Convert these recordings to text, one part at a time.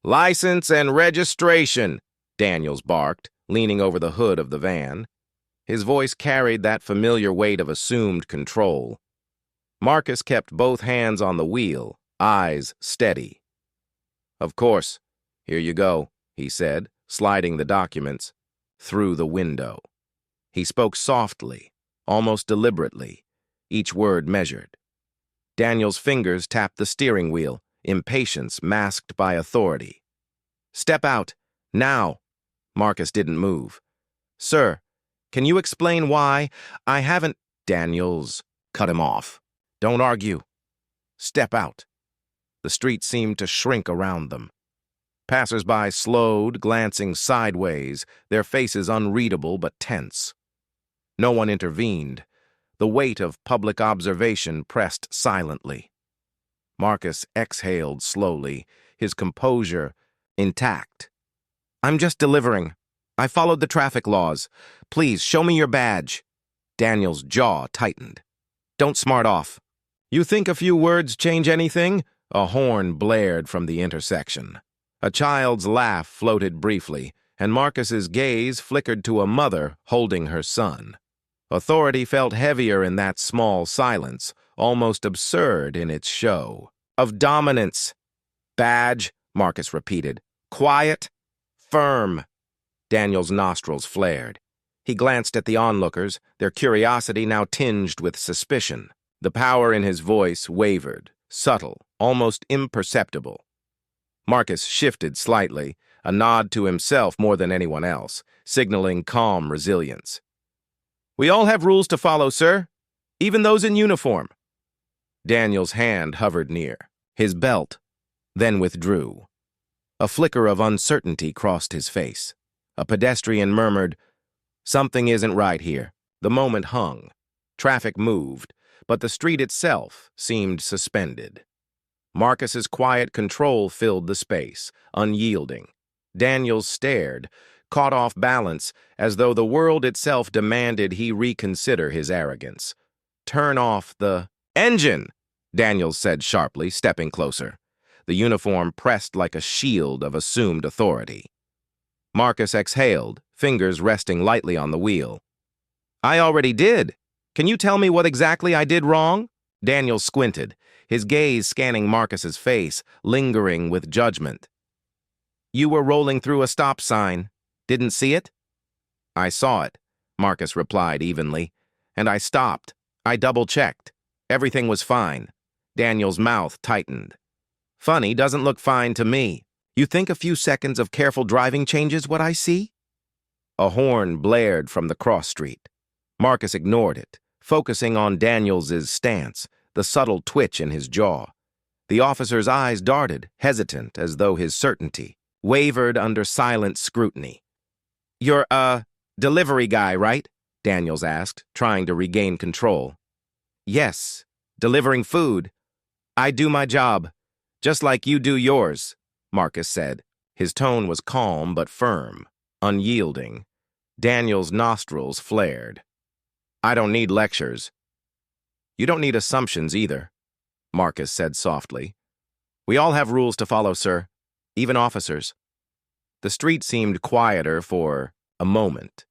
"License and registration," Daniels barked, leaning over the hood of the van. His voice carried that familiar weight of assumed control. Marcus kept both hands on the wheel, eyes steady. "Of course. Here you go," he said, sliding the documents through the window. He spoke softly, almost deliberately, each word measured. Daniel's fingers tapped the steering wheel, impatience masked by authority. "Step out, now." Marcus didn't move. "Sir, can you explain why I haven't—" Daniels cut him off. "Don't argue. Step out." The street seemed to shrink around them. Passers-by slowed, glancing sideways, their faces unreadable but tense. No one intervened. The weight of public observation pressed silently. Marcus exhaled slowly, his composure intact. "I'm just delivering. I followed the traffic laws. Please, show me your badge." Daniel's jaw tightened. "Don't smart off." "You think a few words change anything?" A horn blared from the intersection. A child's laugh floated briefly, and Marcus's gaze flickered to a mother holding her son. Authority felt heavier in that small silence, almost absurd in its show. "Of dominance." "Badge," Marcus repeated. "Quiet. Firm." Daniel's nostrils flared. He glanced at the onlookers, their curiosity now tinged with suspicion. The power in his voice wavered, subtle, almost imperceptible. Marcus shifted slightly, a nod to himself more than anyone else, signaling calm resilience. "We all have rules to follow, sir, even those in uniform." Daniel's hand hovered near, his belt, then withdrew. A flicker of uncertainty crossed his face. A pedestrian murmured, "Something isn't right here." The moment hung. Traffic moved, but the street itself seemed suspended. Marcus's quiet control filled the space, unyielding. Daniels stared, caught off balance, as though the world itself demanded he reconsider his arrogance. "Turn off the engine," Daniels said sharply, stepping closer. The uniform pressed like a shield of assumed authority. Marcus exhaled, fingers resting lightly on the wheel. "I already did. Can you tell me what exactly I did wrong?" Daniels squinted, his gaze scanning Marcus's face, lingering with judgment. "You were rolling through a stop sign. Didn't see it?" "I saw it," Marcus replied evenly, "and I stopped. I double-checked. Everything was fine." Daniel's mouth tightened. "Funny doesn't look fine to me. You think a few seconds of careful driving changes what I see?" A horn blared from the cross street. Marcus ignored it, focusing on Daniels's stance, the subtle twitch in his jaw. The officer's eyes darted, hesitant, as though his certainty wavered under silent scrutiny. "You're a delivery guy, right?" Daniels asked, trying to regain control. "Yes, delivering food. I do my job, just like you do yours," Marcus said. His tone was calm but firm, unyielding. Daniel's nostrils flared. "I don't need lectures." "You don't need assumptions either," Marcus said softly. "We all have rules to follow, sir, even officers." The street seemed quieter for a moment.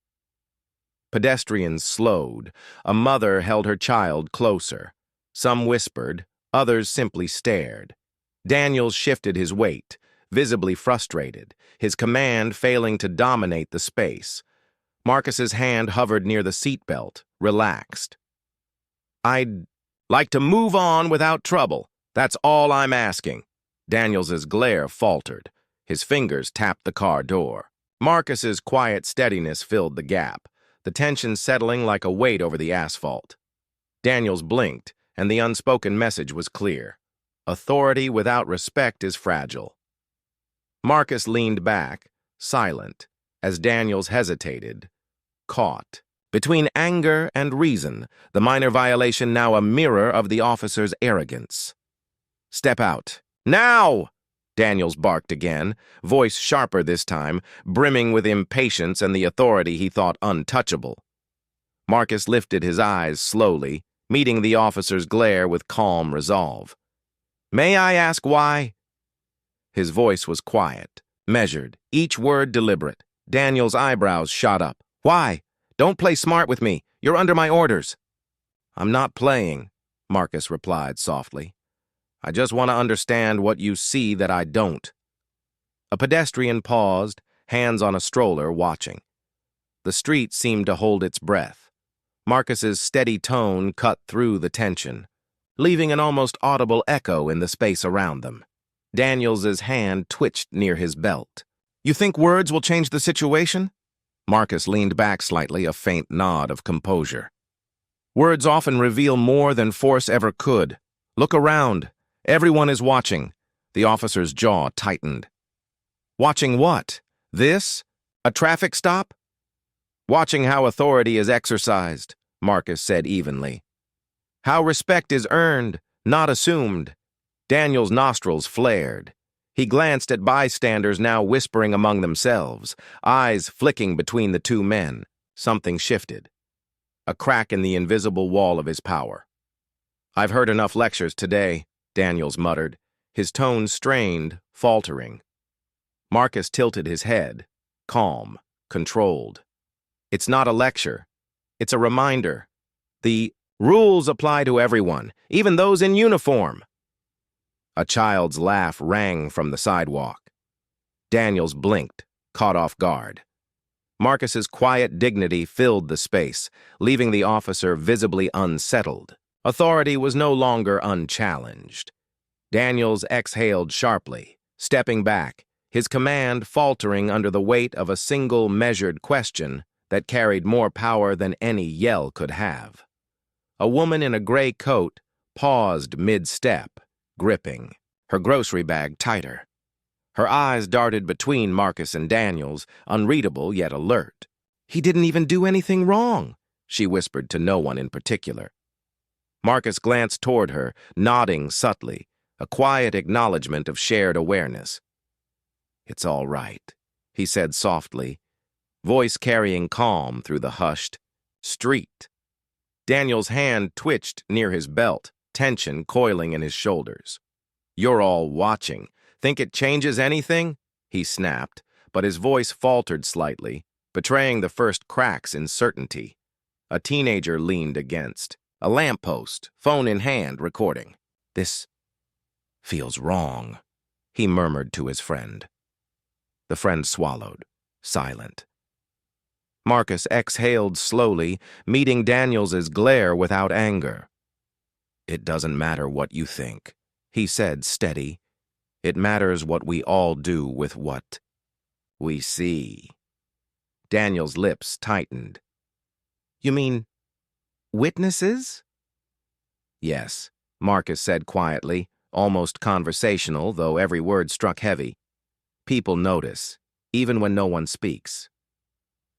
Pedestrians slowed. A mother held her child closer. Some whispered, others simply stared. Daniels shifted his weight, visibly frustrated, his command failing to dominate the space. Marcus's hand hovered near the seatbelt, relaxed. "I'd like to move on without trouble. That's all I'm asking." Daniels's glare faltered. His fingers tapped the car door. Marcus's quiet steadiness filled the gap, the tension settling like a weight over the asphalt. Daniels blinked, and the unspoken message was clear. Authority without respect is fragile. Marcus leaned back, silent, as Daniels hesitated, caught. Between anger and reason, the minor violation now a mirror of the officer's arrogance. "Step out. Now!" Daniels barked again, voice sharper this time, brimming with impatience and the authority he thought untouchable. Marcus lifted his eyes slowly, meeting the officer's glare with calm resolve. "May I ask why?" His voice was quiet, measured, each word deliberate. Daniel's eyebrows shot up. "Why? Don't play smart with me. You're under my orders." "I'm not playing," Marcus replied softly. "I just want to understand what you see that I don't." A pedestrian paused, hands on a stroller, watching. The street seemed to hold its breath. Marcus's steady tone cut through the tension, leaving an almost audible echo in the space around them. Daniels's hand twitched near his belt. "You think words will change the situation?" Marcus leaned back slightly, a faint nod of composure. "Words often reveal more than force ever could. Look around. Everyone is watching." The officer's jaw tightened. "Watching what? This? A traffic stop?" "Watching how authority is exercised," Marcus said evenly. "How respect is earned, not assumed." Daniel's nostrils flared. He glanced at bystanders now whispering among themselves, eyes flicking between the two men. Something shifted. A crack in the invisible wall of his power. "I've heard enough lectures today," Daniels muttered, his tone strained, faltering. Marcus tilted his head, calm, controlled. "It's not a lecture. It's a reminder. The rules apply to everyone, even those in uniform." A child's laugh rang from the sidewalk. Daniels blinked, caught off guard. Marcus's quiet dignity filled the space, leaving the officer visibly unsettled. Authority was no longer unchallenged. Daniels exhaled sharply, stepping back, his command faltering under the weight of a single measured question that carried more power than any yell could have. A woman in a gray coat paused mid-step, gripping, her grocery bag tighter. Her eyes darted between Marcus and Daniels, unreadable yet alert. "He didn't even do anything wrong," she whispered to no one in particular. Marcus glanced toward her, nodding subtly, a quiet acknowledgement of shared awareness. "It's all right," he said softly, voice carrying calm through the hushed street. Daniel's hand twitched near his belt, tension coiling in his shoulders. "You're all watching. Think it changes anything?" he snapped, but his voice faltered slightly, betraying the first cracks in certainty. A teenager leaned against a lamppost, phone in hand, recording. "This feels wrong," he murmured to his friend. The friend swallowed, silent. Marcus exhaled slowly, meeting Daniels's glare without anger. "It doesn't matter what you think," he said, steady. "It matters what we all do with what we see." Daniel's lips tightened. "You mean witnesses?" "Yes," Marcus said quietly, almost conversational, though every word struck heavy. "People notice, even when no one speaks."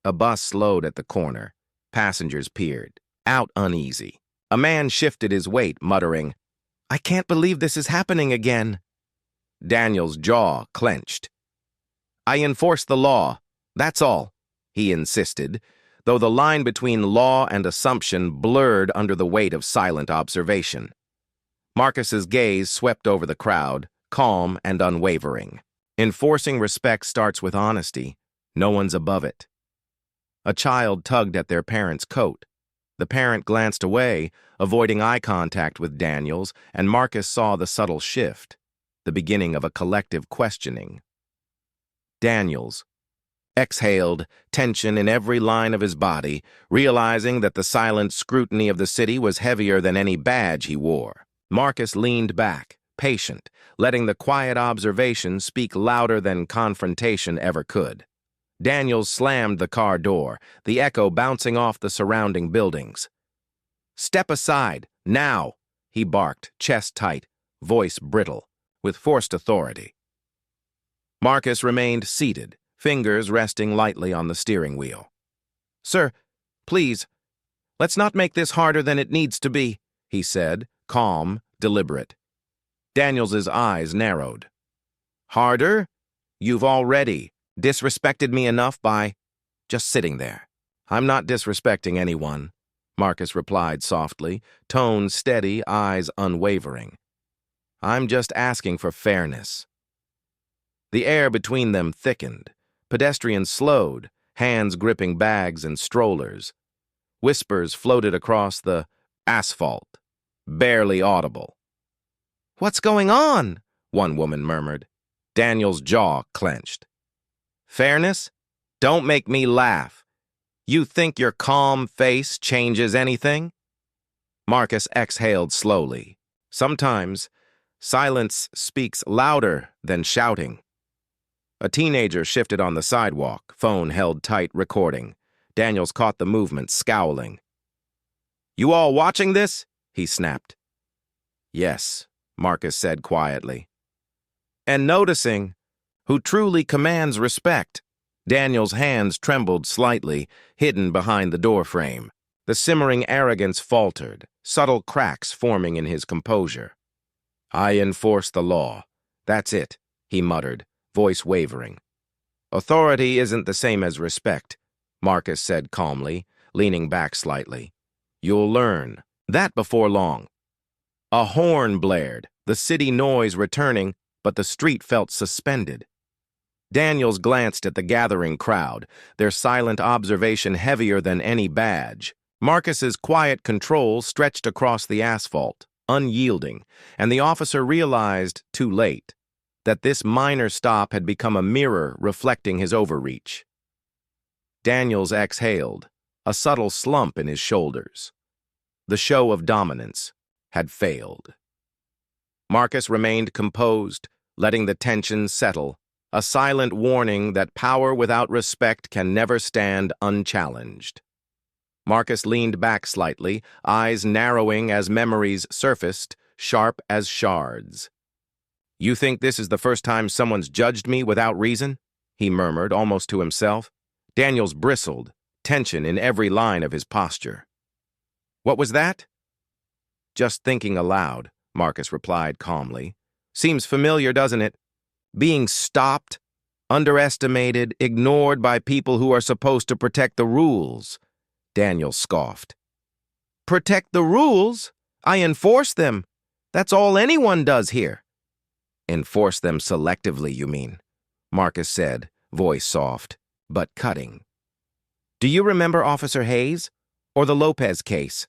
A bus slowed at the corner. Passengers peered, out uneasy. A man shifted his weight, muttering, "I can't believe this is happening again." Daniel's jaw clenched. "I enforce the law, that's all," he insisted, though the line between law and assumption blurred under the weight of silent observation. Marcus's gaze swept over the crowd, calm and unwavering. Enforcing respect starts with honesty. No one's above it. A child tugged at their parent's coat. The parent glanced away, avoiding eye contact with Daniels, and Marcus saw the subtle shift, the beginning of a collective questioning. Daniels exhaled, tension in every line of his body, realizing that the silent scrutiny of the city was heavier than any badge he wore. Marcus leaned back, patient, letting the quiet observation speak louder than confrontation ever could. Daniels slammed the car door, the echo bouncing off the surrounding buildings. "Step aside, now," he barked, chest tight, voice brittle, with forced authority. Marcus remained seated, fingers resting lightly on the steering wheel. "Sir, please, let's not make this harder than it needs to be," he said, calm, deliberate. Daniels's eyes narrowed. "Harder? You've already disrespected me enough by just sitting there." "I'm not disrespecting anyone," Marcus replied softly, tone steady, eyes unwavering. "I'm just asking for fairness." The air between them thickened. Pedestrians slowed, hands gripping bags and strollers. Whispers floated across the asphalt, barely audible. "What's going on?" one woman murmured. Daniel's jaw clenched. "Fairness? Don't make me laugh. You think your calm face changes anything?" Marcus exhaled slowly. Sometimes, silence speaks louder than shouting. A teenager shifted on the sidewalk, phone held tight, recording. Daniels caught the movement, scowling. "You all watching this?" he snapped. "Yes," Marcus said quietly. "And noticing who truly commands respect." Daniel's hands trembled slightly, hidden behind the doorframe. The simmering arrogance faltered, subtle cracks forming in his composure. "I enforce the law. That's it," he muttered, voice wavering. "Authority isn't the same as respect," Marcus said calmly, leaning back slightly. "You'll learn that before long." A horn blared, the city noise returning, but the street felt suspended. Daniels glanced at the gathering crowd, their silent observation heavier than any badge. Marcus's quiet control stretched across the asphalt, unyielding, and the officer realized, too late, that this minor stop had become a mirror reflecting his overreach. Daniels exhaled, a subtle slump in his shoulders. The show of dominance had failed. Marcus remained composed, letting the tension settle, a silent warning that power without respect can never stand unchallenged. Marcus leaned back slightly, eyes narrowing as memories surfaced, sharp as shards. "You think this is the first time someone's judged me without reason?" he murmured, almost to himself. Daniels bristled, tension in every line of his posture. "What was that?" "Just thinking aloud," Marcus replied calmly. "Seems familiar, doesn't it? Being stopped, underestimated, ignored by people who are supposed to protect the rules." Daniel scoffed. "Protect the rules? I enforce them. That's all anyone does here." "Enforce them selectively, you mean?" Marcus said, voice soft, but cutting. "Do you remember Officer Hayes? Or the Lopez case?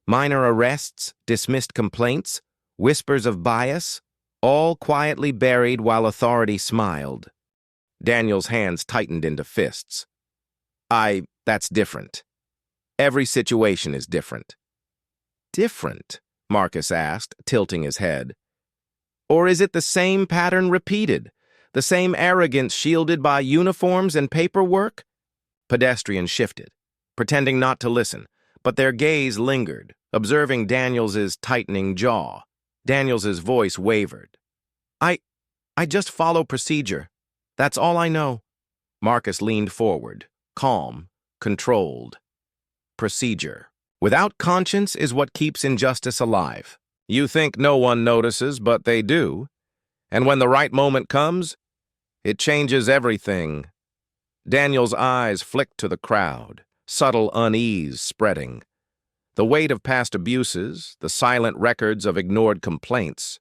Minor arrests, dismissed complaints, whispers of bias, all quietly buried while authority smiled." Daniel's hands tightened into fists. That's different. Every situation is different." "Different?" Marcus asked, tilting his head. "Or is it the same pattern repeated? The same arrogance shielded by uniforms and paperwork?" Pedestrians shifted, pretending not to listen, but their gaze lingered, observing Daniels's tightening jaw. Daniels's voice wavered. I just follow procedure. That's all I know." Marcus leaned forward, calm, controlled. "Procedure without conscience is what keeps injustice alive. You think no one notices, but they do. And when the right moment comes, it changes everything." Daniel's eyes flicked to the crowd, subtle unease spreading. The weight of past abuses, the silent records of ignored complaints,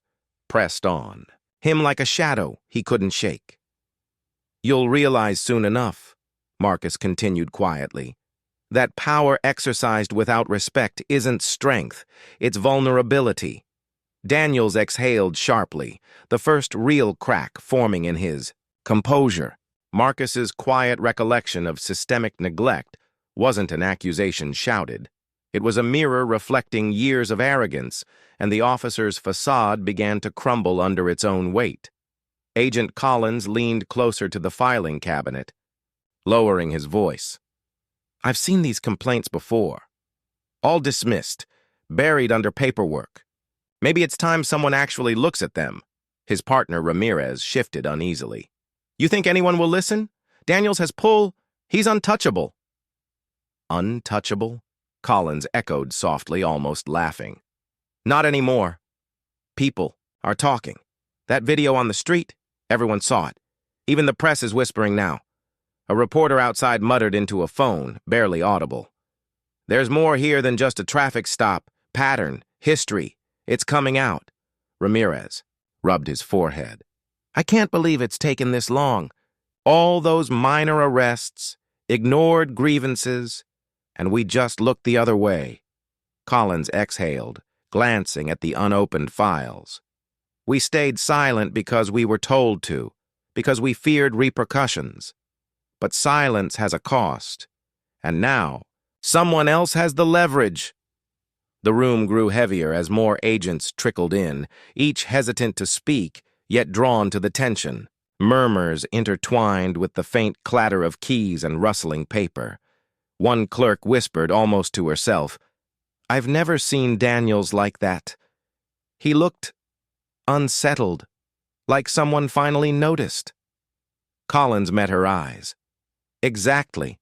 pressed on. Him like a shadow he couldn't shake. "You'll realize soon enough," Marcus continued quietly, "that power exercised without respect isn't strength, it's vulnerability." Daniels exhaled sharply, the first real crack forming in his composure. Marcus's quiet recollection of systemic neglect wasn't an accusation shouted. It was a mirror reflecting years of arrogance, and the officer's facade began to crumble under its own weight. Agent Collins leaned closer to the filing cabinet, lowering his voice. "I've seen these complaints before. All dismissed, buried under paperwork. Maybe it's time someone actually looks at them." His partner, Ramirez, shifted uneasily. "You think anyone will listen? Daniels has pull. He's untouchable." "Untouchable?" Collins echoed softly, almost laughing. "Not anymore. People are talking. That video on the street, everyone saw it. Even the press is whispering now." A reporter outside muttered into a phone, barely audible. "There's more here than just a traffic stop. Pattern, history. It's coming out." Ramirez rubbed his forehead. I can't believe it's taken this long. All those minor arrests, ignored grievances, and we just looked the other way. Collins exhaled, glancing at the unopened files. We stayed silent because we were told to, because we feared repercussions. But silence has a cost. And now, someone else has the leverage. The room grew heavier as more agents trickled in, each hesitant to speak, yet drawn to the tension. Murmurs intertwined with the faint clatter of keys and rustling paper. One clerk whispered almost to herself, "I've never seen Daniels like that." He looked unsettled, like someone finally noticed. Collins met her eyes. Exactly.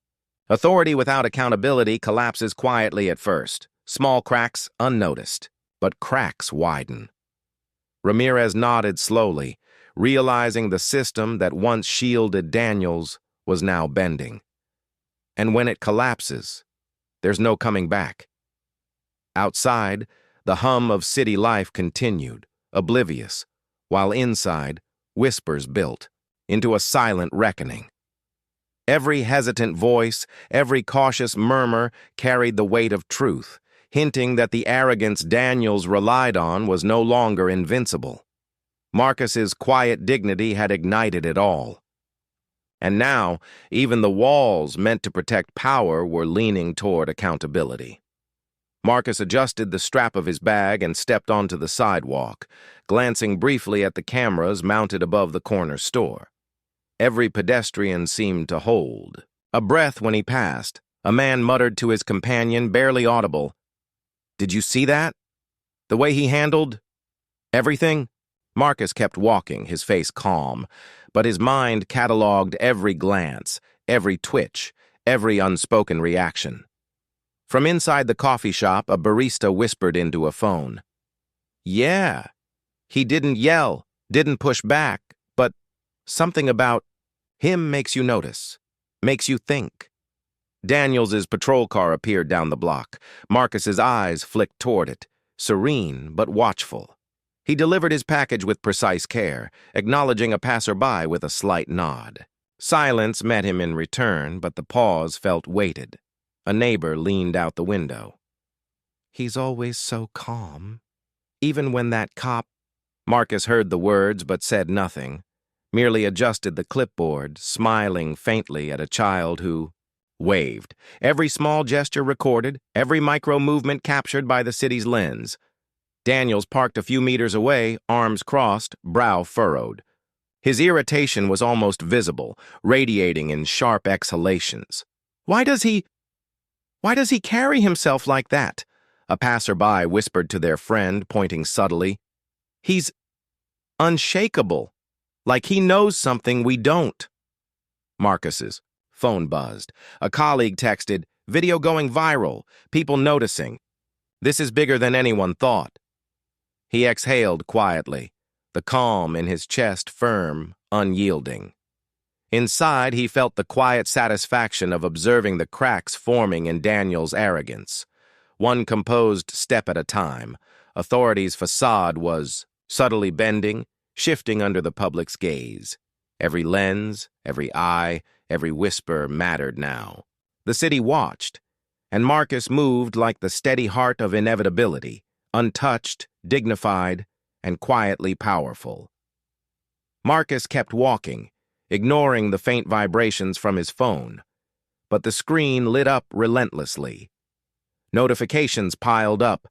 Authority without accountability collapses quietly at first, small cracks unnoticed, but cracks widen. Ramirez nodded slowly, realizing the system that once shielded Daniels was now bending. And when it collapses, there's no coming back. Outside, the hum of city life continued, oblivious, while inside, whispers built into a silent reckoning. Every hesitant voice, every cautious murmur carried the weight of truth, hinting that the arrogance Daniels relied on was no longer invincible. Marcus's quiet dignity had ignited it all. And now, even the walls meant to protect power were leaning toward accountability. Marcus adjusted the strap of his bag and stepped onto the sidewalk, glancing briefly at the cameras mounted above the corner store. Every pedestrian seemed to hold a breath when he passed. A man muttered to his companion, barely audible, "Did you see that? The way he handled everything?" Marcus kept walking, his face calm, but his mind cataloged every glance, every twitch, every unspoken reaction. From inside the coffee shop, a barista whispered into a phone. "Yeah, he didn't yell, didn't push back, but something about him makes you notice, makes you think." Daniels's patrol car appeared down the block. Marcus's eyes flicked toward it, serene but watchful. He delivered his package with precise care, acknowledging a passerby with a slight nod. Silence met him in return, but the pause felt weighted. A neighbor leaned out the window. "He's always so calm. Even when that cop—" Marcus heard the words but said nothing, merely adjusted the clipboard, smiling faintly at a child who waved. Every small gesture recorded, every micro-movement captured by the city's lens. Daniels parked a few meters away, arms crossed, brow furrowed. His irritation was almost visible, radiating in sharp exhalations. Why does he carry himself like that?" A passerby whispered to their friend, pointing subtly. "He's unshakable, like he knows something we don't." Marcus's phone buzzed. A colleague texted, "Video going viral, people noticing. This is bigger than anyone thought." He exhaled quietly, the calm in his chest firm, unyielding. Inside, he felt the quiet satisfaction of observing the cracks forming in Daniel's arrogance. One composed step at a time, authority's facade was subtly bending, shifting under the public's gaze. Every lens, every eye, every whisper mattered now. The city watched, and Marcus moved like the steady heart of inevitability, untouched, dignified, and quietly powerful. Marcus kept walking, ignoring the faint vibrations from his phone, but the screen lit up relentlessly. Notifications piled up,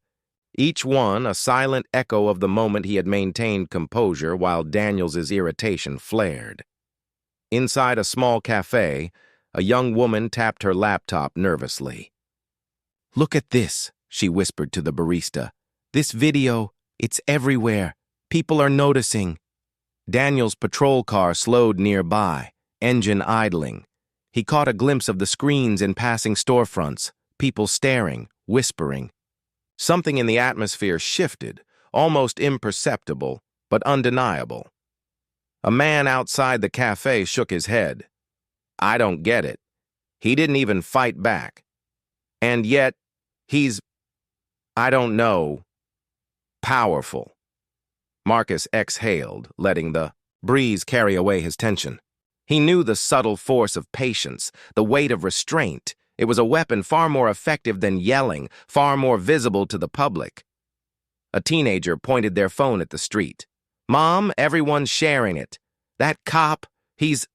each one a silent echo of the moment he had maintained composure while Daniels's irritation flared. Inside a small cafe, a young woman tapped her laptop nervously. "Look at this," she whispered to the barista. "This video, it's everywhere. People are noticing." Daniel's patrol car slowed nearby, engine idling. He caught a glimpse of the screens in passing storefronts, people staring, whispering. Something in the atmosphere shifted, almost imperceptible, but undeniable. A man outside the cafe shook his head. "I don't get it. He didn't even fight back. And yet, he's, I don't know, powerful." Marcus exhaled, letting the breeze carry away his tension. He knew the subtle force of patience, the weight of restraint. It was a weapon far more effective than yelling, far more visible to the public. A teenager pointed their phone at the street. "Mom, everyone's sharing it. That cop, he's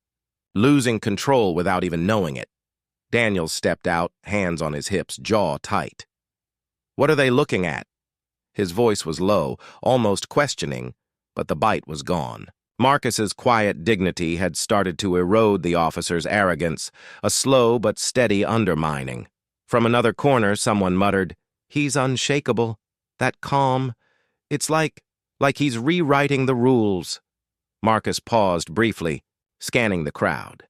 losing control without even knowing it." Daniels stepped out, hands on his hips, jaw tight. "What are they looking at?" His voice was low, almost questioning, but the bite was gone. Marcus's quiet dignity had started to erode the officer's arrogance, a slow but steady undermining. From another corner, someone muttered, "He's unshakable. That calm. It's like he's rewriting the rules." Marcus paused briefly, scanning the crowd.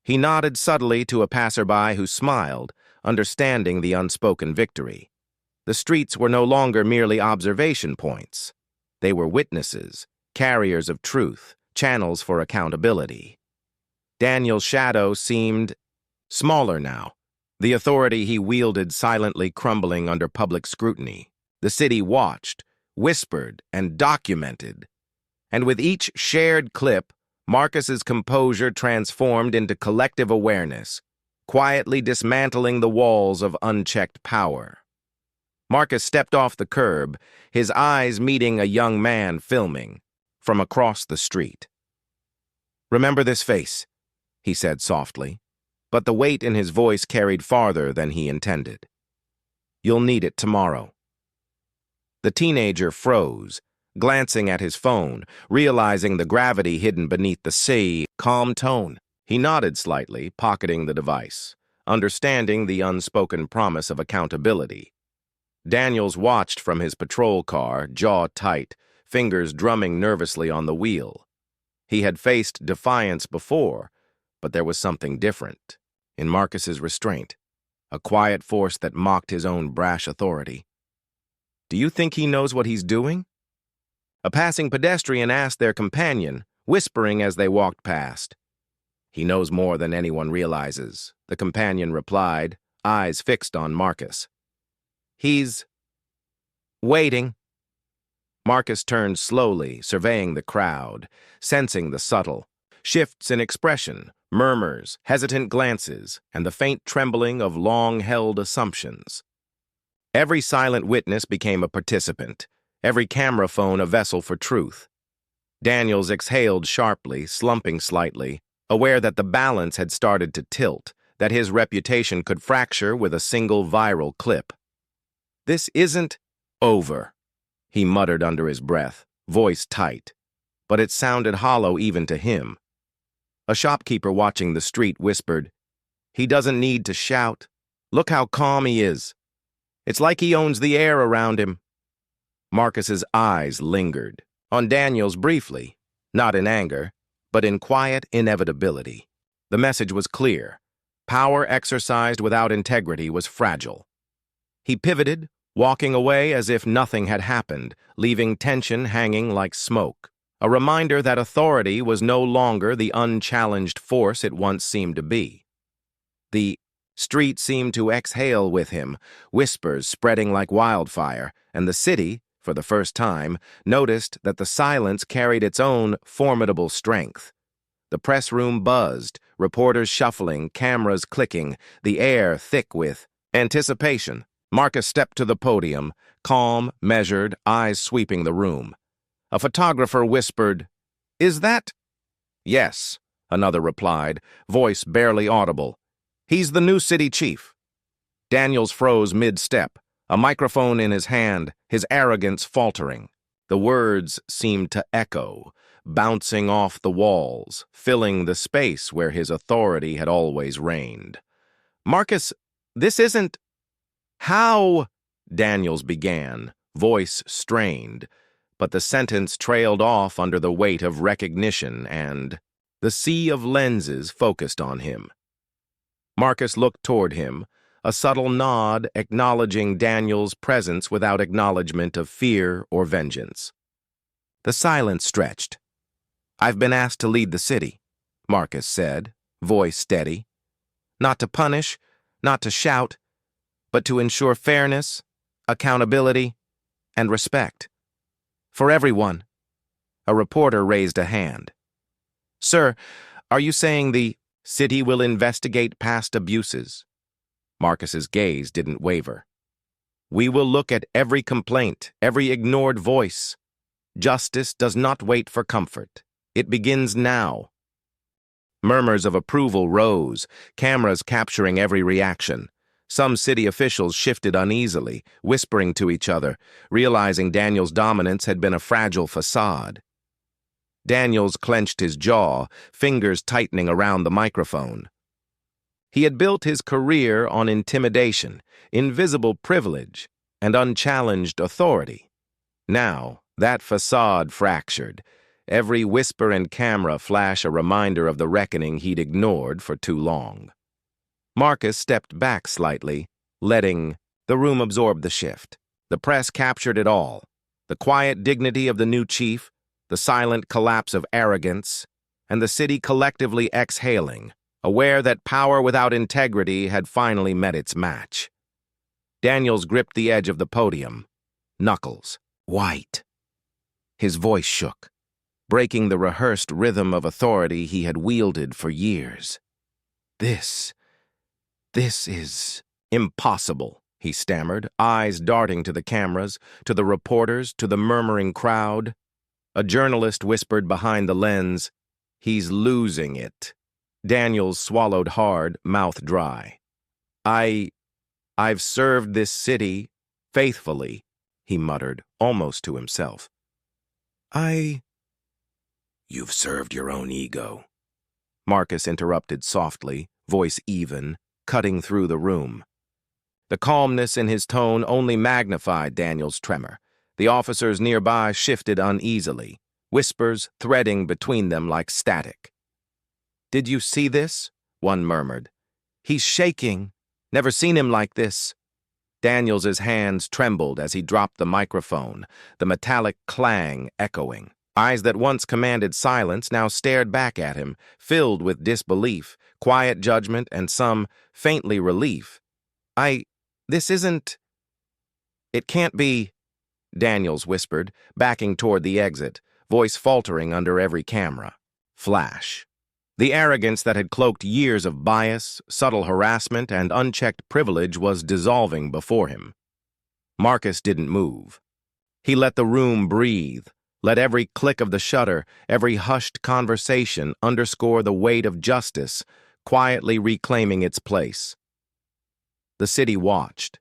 He nodded subtly to a passerby who smiled, understanding the unspoken victory. The streets were no longer merely observation points. They were witnesses, carriers of truth, channels for accountability. Daniel's shadow seemed smaller now, the authority he wielded silently crumbling under public scrutiny. The city watched, whispered, and documented. And with each shared clip, Marcus's composure transformed into collective awareness, quietly dismantling the walls of unchecked power. Marcus stepped off the curb, his eyes meeting a young man filming from across the street. "Remember this face," he said softly, but the weight in his voice carried farther than he intended. "You'll need it tomorrow." The teenager froze, glancing at his phone, realizing the gravity hidden beneath the calm tone. He nodded slightly, pocketing the device, understanding the unspoken promise of accountability. Daniels watched from his patrol car, jaw tight, fingers drumming nervously on the wheel. He had faced defiance before, but there was something different in Marcus's restraint, a quiet force that mocked his own brash authority. "Do you think he knows what he's doing?" A passing pedestrian asked their companion, whispering as they walked past. "He knows more than anyone realizes," the companion replied, eyes fixed on Marcus. "He's waiting." Marcus turned slowly, surveying the crowd, sensing the subtle shifts in expression, murmurs, hesitant glances, and the faint trembling of long-held assumptions. Every silent witness became a participant, every camera phone a vessel for truth. Daniels exhaled sharply, slumping slightly, aware that the balance had started to tilt, that his reputation could fracture with a single viral clip. "This isn't over," he muttered under his breath, voice tight, but it sounded hollow even to him. A shopkeeper watching the street whispered, "He doesn't need to shout. Look how calm he is. It's like he owns the air around him." Marcus's eyes lingered on Daniels briefly, not in anger, but in quiet inevitability. The message was clear. Power exercised without integrity was fragile. He pivoted, walking away as if nothing had happened, leaving tension hanging like smoke. A reminder that authority was no longer the unchallenged force it once seemed to be. The street seemed to exhale with him, whispers spreading like wildfire, and the city, for the first time, noticed that the silence carried its own formidable strength. The press room buzzed, reporters shuffling, cameras clicking, the air thick with anticipation. Marcus stepped to the podium, calm, measured, eyes sweeping the room. A photographer whispered, "Is that?" "Yes," another replied, voice barely audible. "He's the new city chief." Daniels froze mid-step, a microphone in his hand, his arrogance faltering. The words seemed to echo, bouncing off the walls, filling the space where his authority had always reigned. "Marcus, this isn't—" "How?" Daniels began, voice strained, but the sentence trailed off under the weight of recognition and the sea of lenses focused on him. Marcus looked toward him, a subtle nod acknowledging Daniel's presence without acknowledgement of fear or vengeance. The silence stretched. "I've been asked to lead the city," Marcus said, voice steady. "Not to punish, not to shout, but to ensure fairness, accountability, and respect. For everyone." A reporter raised a hand. Sir, are you saying the city will investigate past abuses? Marcus's gaze didn't waver. We will look at every complaint, every ignored voice. Justice does not wait for comfort. It begins now. Murmurs of approval rose, cameras capturing every reaction. Some city officials shifted uneasily, whispering to each other, realizing Daniel's dominance had been a fragile facade. Daniels clenched his jaw, fingers tightening around the microphone. He had built his career on intimidation, invisible privilege, and unchallenged authority. Now, that facade fractured. Every whisper and camera flash a reminder of the reckoning he'd ignored for too long. Marcus stepped back slightly, letting the room absorb the shift. The press captured it all. The quiet dignity of the new chief, the silent collapse of arrogance, and the city collectively exhaling, aware that power without integrity had finally met its match. Daniels gripped the edge of the podium, knuckles white. His voice shook, breaking the rehearsed rhythm of authority he had wielded for years. This is impossible, he stammered, eyes darting to the cameras, to the reporters, to the murmuring crowd. A journalist whispered behind the lens, "He's losing it." Daniels swallowed hard, mouth dry. I've served this city faithfully, he muttered, almost to himself. You've served your own ego, Marcus interrupted softly, voice even, cutting through the room. The calmness in his tone only magnified Daniel's tremor. The officers nearby shifted uneasily, whispers threading between them like static. "Did you see this?" one murmured. "He's shaking. Never seen him like this." Daniels's hands trembled as he dropped the microphone, the metallic clang echoing. Eyes that once commanded silence now stared back at him, filled with disbelief, quiet judgment, and some, faintly, relief. This isn't... It can't be, Daniels whispered, backing toward the exit, voice faltering under every camera. Flash. The arrogance that had cloaked years of bias, subtle harassment, and unchecked privilege was dissolving before him. Marcus didn't move. He let the room breathe, let every click of the shutter, every hushed conversation underscore the weight of justice, quietly reclaiming its place. The city watched.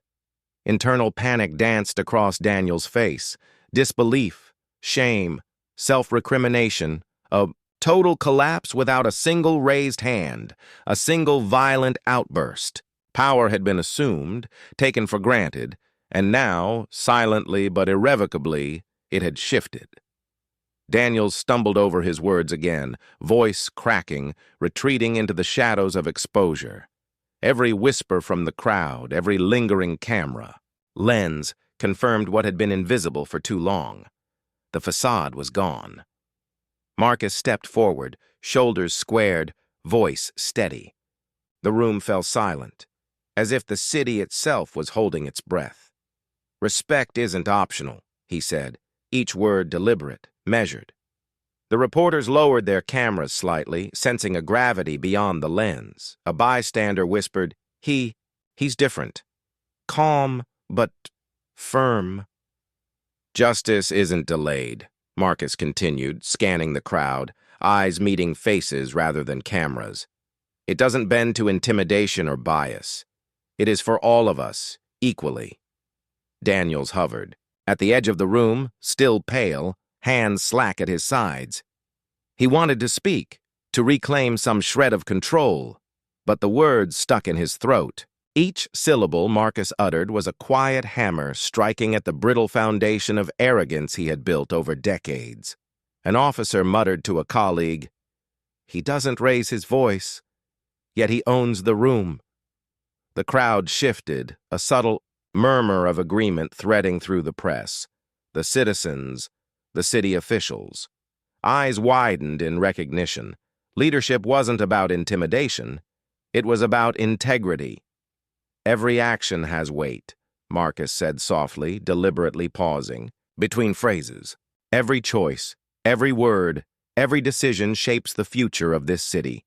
Internal panic danced across Daniel's face. Disbelief, shame, self-recrimination, a total collapse without a single raised hand, a single violent outburst. Power had been assumed, taken for granted, and now, silently but irrevocably, it had shifted. Daniels stumbled over his words again, voice cracking, retreating into the shadows of exposure. Every whisper from the crowd, every lingering camera, lens, confirmed what had been invisible for too long. The facade was gone. Marcus stepped forward, shoulders squared, voice steady. The room fell silent, as if the city itself was holding its breath. "Respect isn't optional," he said, each word deliberate, measured. The reporters lowered their cameras slightly, sensing a gravity beyond the lens. A bystander whispered, He's different. Calm, but firm." "Justice isn't delayed," Marcus continued, scanning the crowd, eyes meeting faces rather than cameras. "It doesn't bend to intimidation or bias. It is for all of us, equally." Daniels hovered. At the edge of the room, still pale, hands slack at his sides. He wanted to speak, to reclaim some shred of control, but the words stuck in his throat. Each syllable Marcus uttered was a quiet hammer striking at the brittle foundation of arrogance he had built over decades. An officer muttered to a colleague, "He doesn't raise his voice, yet he owns the room." The crowd shifted, a subtle murmur of agreement threading through the press. The citizens, the city officials. Eyes widened in recognition. Leadership wasn't about intimidation. It was about integrity. "Every action has weight," Marcus said softly, deliberately pausing, between phrases. "Every choice, every word, Every decision shapes the future of this city,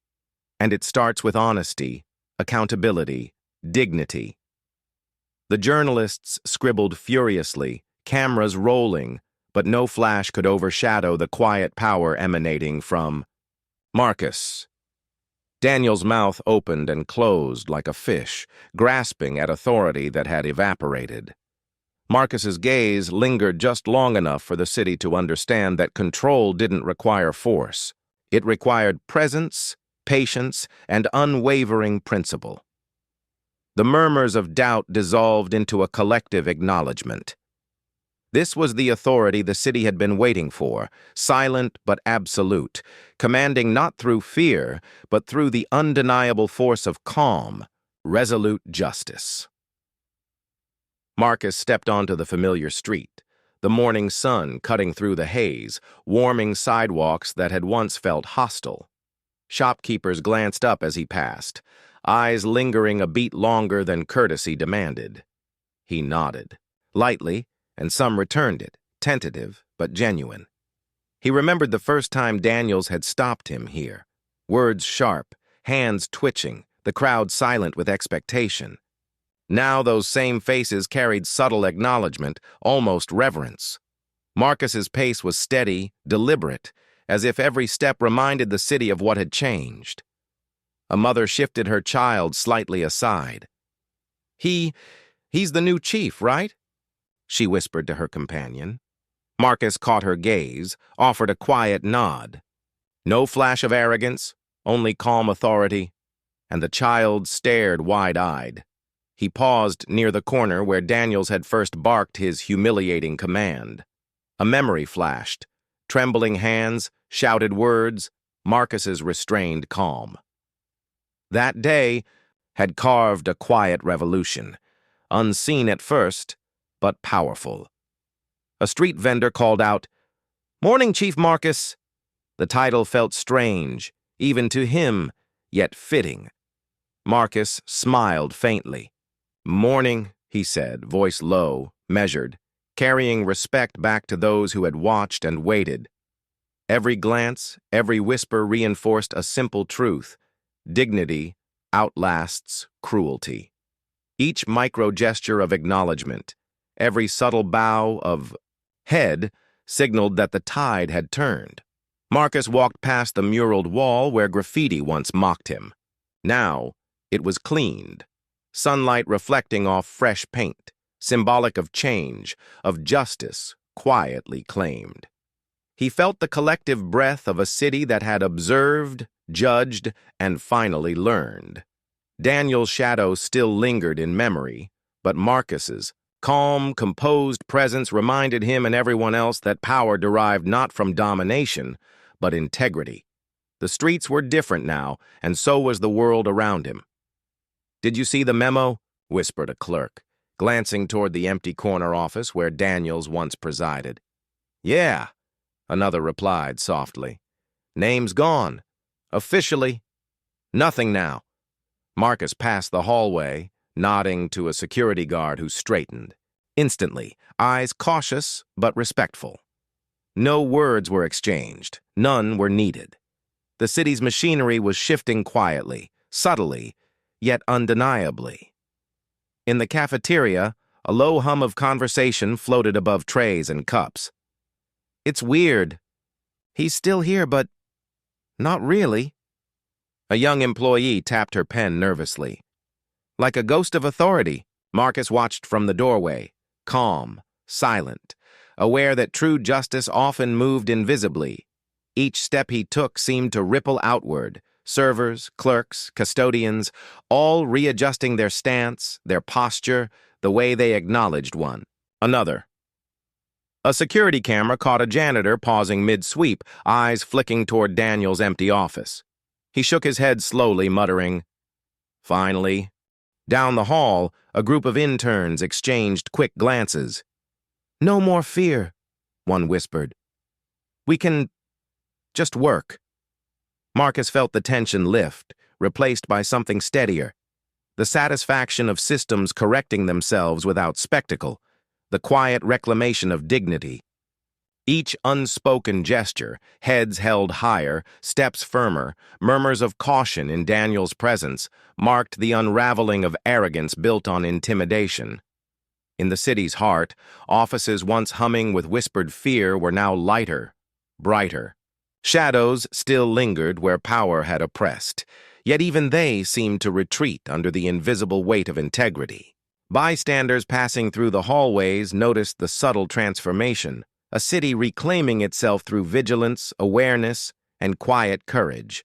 and it starts with honesty, accountability, dignity. The journalists scribbled furiously, cameras rolling, but no flash could overshadow the quiet power emanating from Marcus. Daniel's mouth opened and closed like a fish, grasping at authority that had evaporated. Marcus's gaze lingered just long enough for the city to understand that control didn't require force. It required presence, patience, and unwavering principle. The murmurs of doubt dissolved into a collective acknowledgement. This was the authority the city had been waiting for, silent but absolute, commanding not through fear, but through the undeniable force of calm, resolute justice. Marcus stepped onto the familiar street, the morning sun cutting through the haze, warming sidewalks that had once felt hostile. Shopkeepers glanced up as he passed, eyes lingering a beat longer than courtesy demanded. He nodded, lightly, and some returned it, tentative but genuine. He remembered the first time Daniels had stopped him here. Words sharp, hands twitching, the crowd silent with expectation. Now those same faces carried subtle acknowledgement, almost reverence. Marcus's pace was steady, deliberate, as if every step reminded the city of what had changed. A mother shifted her child slightly aside. He's the new chief, right?" she whispered to her companion. Marcus caught her gaze, offered a quiet nod. No flash of arrogance, only calm authority, and the child stared wide-eyed. He paused near the corner where Daniels had first barked his humiliating command. A memory flashed. Trembling hands, shouted words, Marcus's restrained calm. That day had carved a quiet revolution, unseen at first, but powerful. A street vendor called out, "Morning, Chief Marcus." The title felt strange, even to him, yet fitting. Marcus smiled faintly. "Morning," he said, voice low, measured, carrying respect back to those who had watched and waited. Every glance, every whisper reinforced a simple truth: dignity outlasts cruelty. Each micro-gesture of acknowledgement, every subtle bow of head signaled that the tide had turned. Marcus walked past the muraled wall where graffiti once mocked him. Now, it was cleaned, sunlight reflecting off fresh paint, symbolic of change, of justice, quietly claimed. He felt the collective breath of a city that had observed, judged, and finally learned. Daniel's shadow still lingered in memory, but Marcus's calm, composed presence reminded him and everyone else that power derived not from domination, but integrity. The streets were different now, and so was the world around him. "Did you see the memo?" whispered a clerk, glancing toward the empty corner office where Daniels once presided. "Yeah," another replied softly. "Name's gone. Officially. Nothing now." Marcus passed the hallway, nodding to a security guard who straightened. Instantly, eyes cautious but respectful. No words were exchanged. None were needed. The city's machinery was shifting quietly, subtly, yet undeniably. In the cafeteria, a low hum of conversation floated above trays and cups. "It's weird. He's still here, but not really." A young employee tapped her pen nervously. Like a ghost of authority, Marcus watched from the doorway, calm, silent, aware that true justice often moved invisibly. Each step he took seemed to ripple outward, servers, clerks, custodians, all readjusting their stance, their posture, the way they acknowledged one another. A security camera caught a janitor pausing mid-sweep, eyes flicking toward Daniel's empty office. He shook his head slowly, muttering, "Finally." Down the hall, a group of interns exchanged quick glances. "No more fear," one whispered. "We can just work." Marcus felt the tension lift, replaced by something steadier. The satisfaction of systems correcting themselves without spectacle, the quiet reclamation of dignity. Each unspoken gesture, heads held higher, steps firmer, murmurs of caution in Daniel's presence, marked the unraveling of arrogance built on intimidation. In the city's heart, offices once humming with whispered fear were now lighter, brighter. Shadows still lingered where power had oppressed, yet even they seemed to retreat under the invisible weight of integrity. Bystanders passing through the hallways noticed the subtle transformation, a city reclaiming itself through vigilance, awareness, and quiet courage.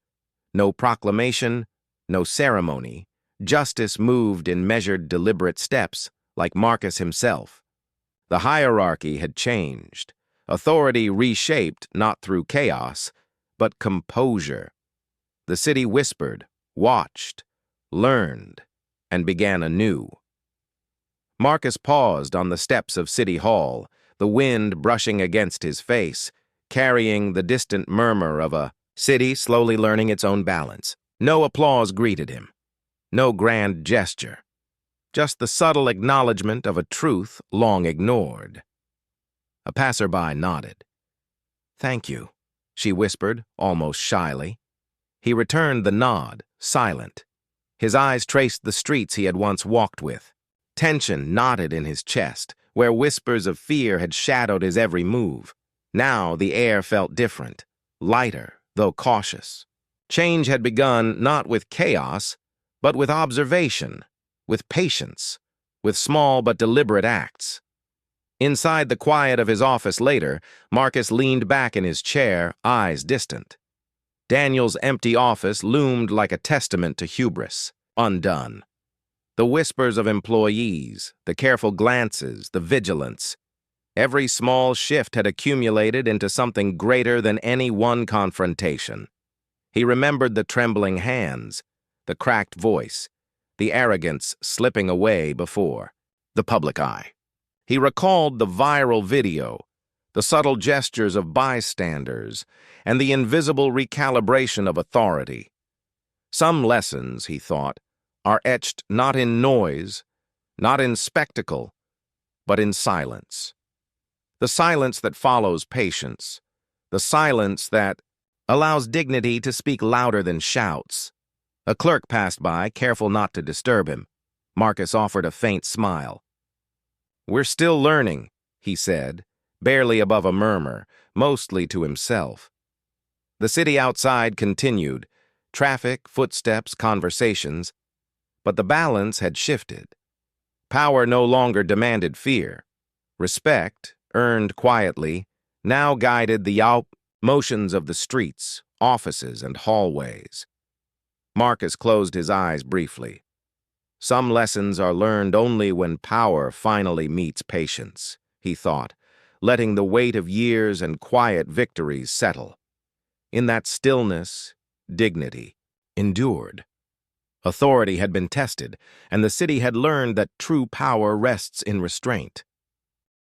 No proclamation, no ceremony. Justice moved in measured, deliberate steps, like Marcus himself. The hierarchy had changed. Authority reshaped not through chaos, but composure. The city whispered, watched, learned, and began anew. Marcus paused on the steps of City Hall, the wind brushing against his face, carrying the distant murmur of a city slowly learning its own balance. No applause greeted him. No grand gesture. Just the subtle acknowledgement of a truth long ignored. A passerby nodded. "Thank you," she whispered, almost shyly. He returned the nod, silent. His eyes traced the streets he had once walked with. Tension knotted in his chest, where whispers of fear had shadowed his every move. Now the air felt different, lighter, though cautious. Change had begun not with chaos, but with observation, with patience, with small but deliberate acts. Inside the quiet of his office later, Marcus leaned back in his chair, eyes distant. Daniel's empty office loomed like a testament to hubris, undone. The whispers of employees, the careful glances, the vigilance. Every small shift had accumulated into something greater than any one confrontation. He remembered the trembling hands, the cracked voice, the arrogance slipping away before the public eye. He recalled the viral video, the subtle gestures of bystanders, and the invisible recalibration of authority. Some lessons, he thought, are etched not in noise, not in spectacle, but in silence. The silence that follows patience, the silence that allows dignity to speak louder than shouts. A clerk passed by, careful not to disturb him. Marcus offered a faint smile. "We're still learning," he said, barely above a murmur, mostly to himself. The city outside continued, traffic, footsteps, conversations, but the balance had shifted. Power no longer demanded fear. Respect, earned quietly, now guided the motions of the streets, offices, and hallways. Marcus closed his eyes briefly. Some lessons are learned only when power finally meets patience, he thought, letting the weight of years and quiet victories settle. In that stillness, dignity endured. Authority had been tested, and the city had learned that true power rests in restraint.